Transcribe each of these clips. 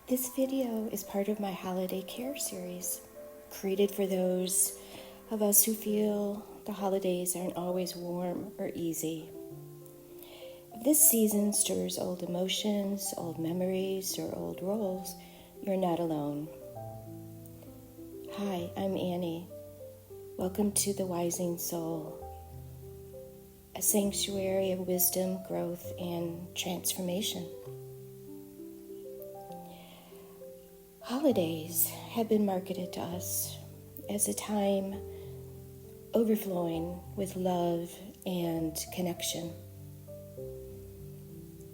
This video is part of my holiday care series, created for those of us who feel the holidays aren't always warm or easy. If this season stirs old emotions, old memories, or old roles, you're not alone. Hi, I'm Annie. Welcome to the Wising Soul, a sanctuary of wisdom, growth, and transformation. Holidays have been marketed to us as a time overflowing with love and connection.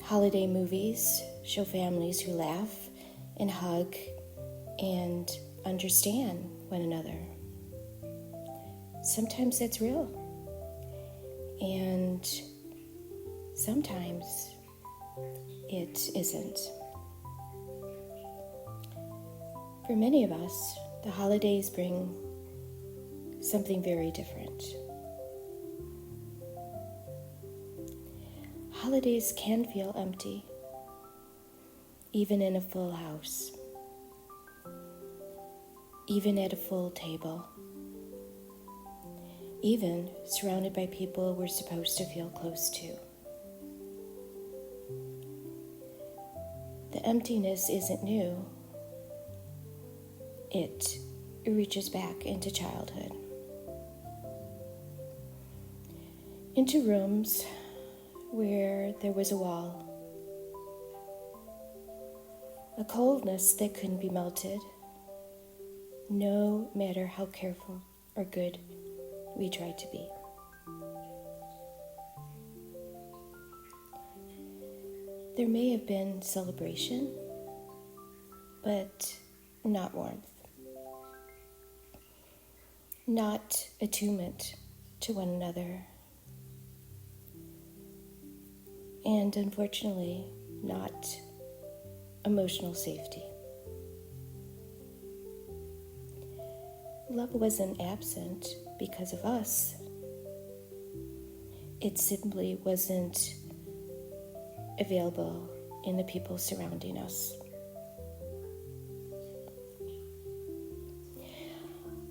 Holiday movies show families who laugh and hug and understand one another. Sometimes that's real, and sometimes it isn't. For many of us, the holidays bring something very different. Holidays can feel empty, even in a full house, even at a full table, even surrounded by people we're supposed to feel close to. The emptiness isn't new. It reaches back into childhood, into rooms where there was a wall, a coldness that couldn't be melted, no matter how careful or good we tried to be. There may have been celebration, but not warmth. Not attunement to one another, and unfortunately, not emotional safety. Love wasn't absent because of us. It simply wasn't available in the people surrounding us.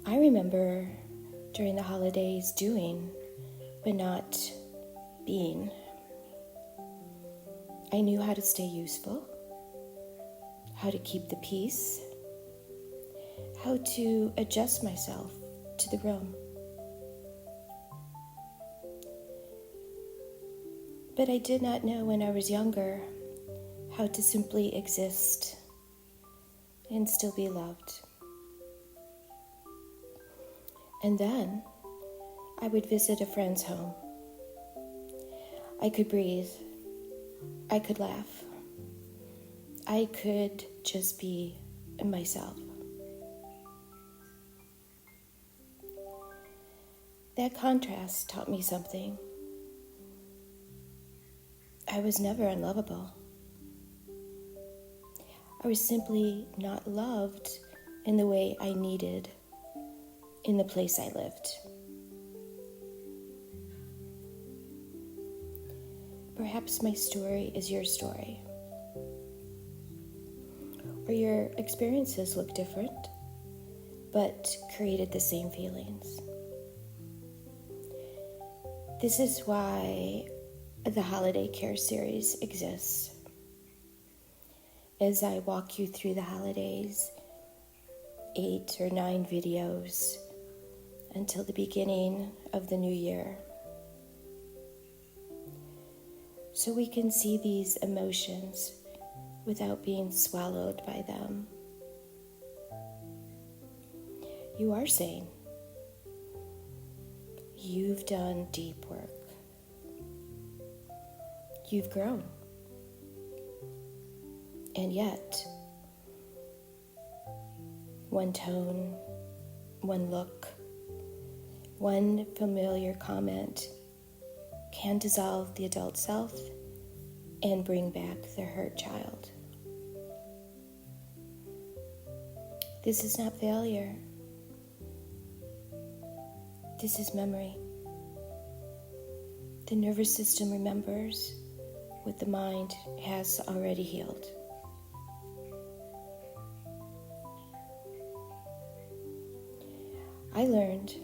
I remember during the holidays doing, but not being. I knew how to stay useful, how to keep the peace, how to adjust myself to the room. But I did not know when I was younger how to simply exist and still be loved. And then I would visit a friend's home. I could breathe. I could laugh. I could just be myself. That contrast taught me something. I was never unlovable. I was simply not loved in the way I needed in the place I lived. Perhaps my story is your story, or your experiences look different, but created the same feelings. This is why the Holiday Care series exists. As I walk you through the holidays, 8 or 9 videos, until the beginning of the new year. So we can see these emotions without being swallowed by them. You are sane. You've done deep work. You've grown. And yet, one tone, one look, one familiar comment can dissolve the adult self and bring back the hurt child. This is not failure. This is memory. The nervous system remembers what the mind has already healed. I learned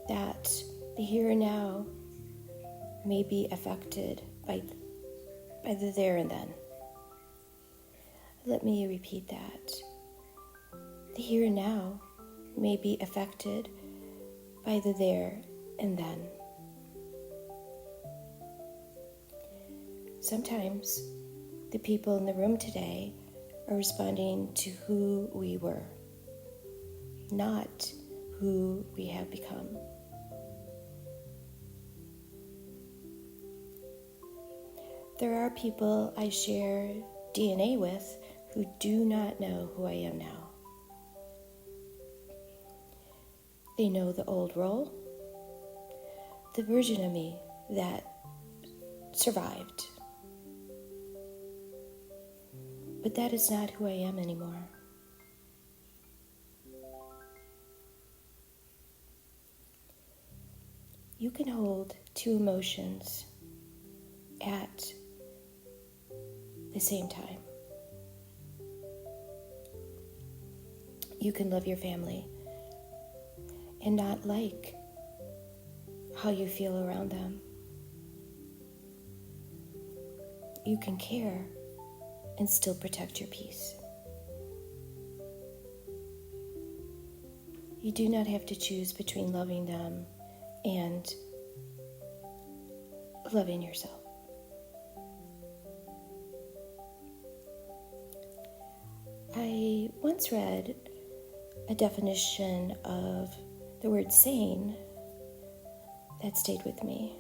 that the here and now may be affected by the there and then. Let me repeat that. The here and now may be affected by the there and then. Sometimes the people in the room today are responding to who we were, not who we have become. There are people I share DNA with who do not know who I am now. They know the old role, the version of me that survived. But that is not who I am anymore. You can hold two emotions at the same time. You can love your family and not like how you feel around them. You can care and still protect your peace. You do not have to choose between loving them and loving yourself. I once read a definition of the word sane that stayed with me.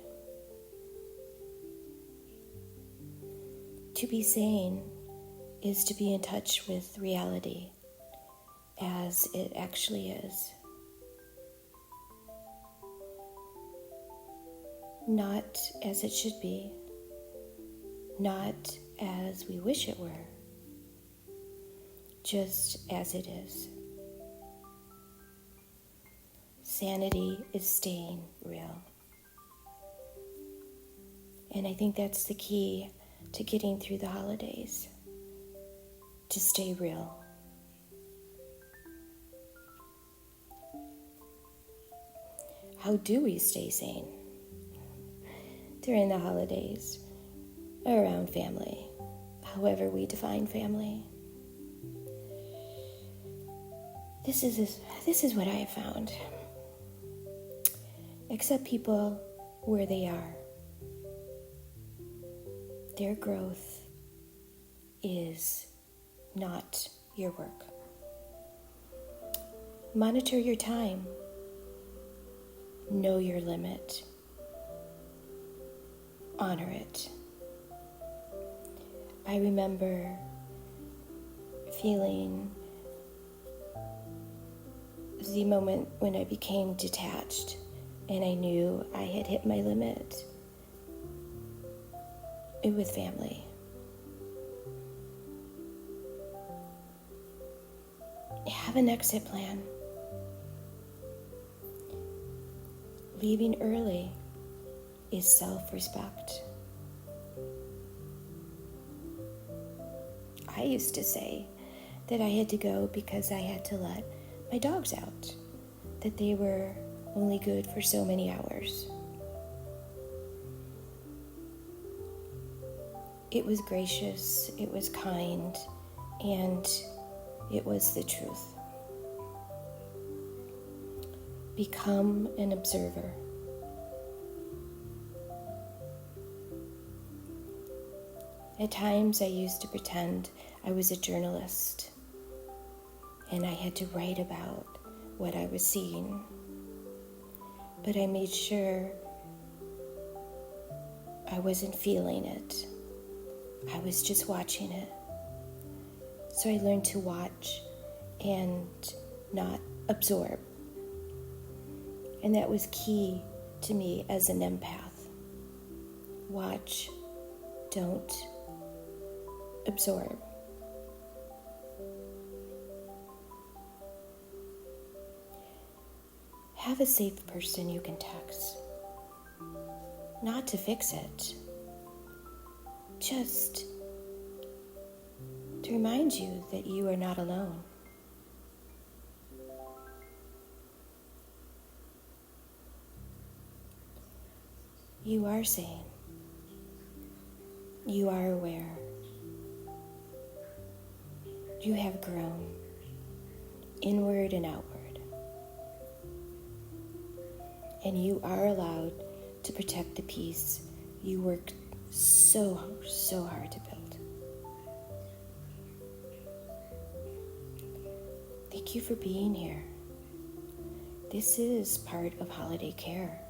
To be sane is to be in touch with reality as it actually is. Not as it should be, not as we wish it were, just as it is. Sanity is staying real. And I think that's the key to getting through the holidays, to stay real. How do we stay sane during the holidays, around family, however we define family? This is what I have found. Accept people where they are. Their growth is not your work. Monitor your time. Know your limit. Honor it. I remember feeling the moment when I became detached and I knew I had hit my limit with family. Have an exit plan. Leaving early is self-respect. I used to say that I had to go because I had to let my dogs out, that they were only good for so many hours. It was gracious, it was kind, and it was the truth. Become an observer. At times I used to pretend I was a journalist and I had to write about what I was seeing. But I made sure I wasn't feeling it. I was just watching it. So I learned to watch and not absorb. And that was key to me as an empath. Watch, don't absorb. Have a safe person you can text. Not to fix it, just to remind you that you are not alone. You are sane. You are aware. You have grown inward and outward. And you are allowed to protect the peace you worked so hard to build. Thank you for being here. This is part of holiday care.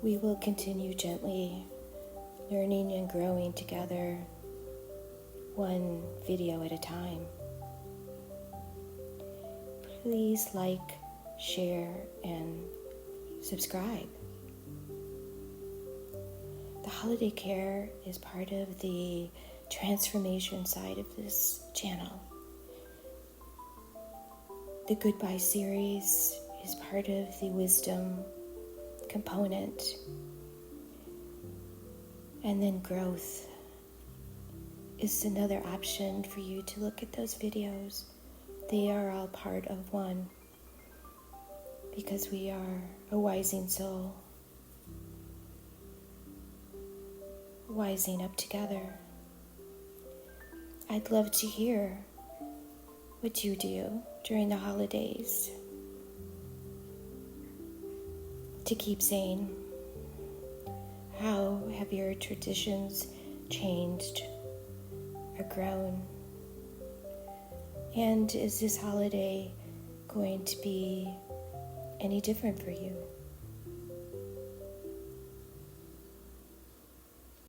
We will continue gently learning and growing together, one video at a time. Please like, share, and subscribe. The holiday care is part of the transformation side of this channel. The Goodbye series is part of the wisdom component. And then growth is another option for you to look at those videos. They are all part of one, because we are a wising soul, wising up together. I'd love to hear what you do during the holidays to keep sane. How have your traditions changed or grown? And is this holiday going to be any different for you?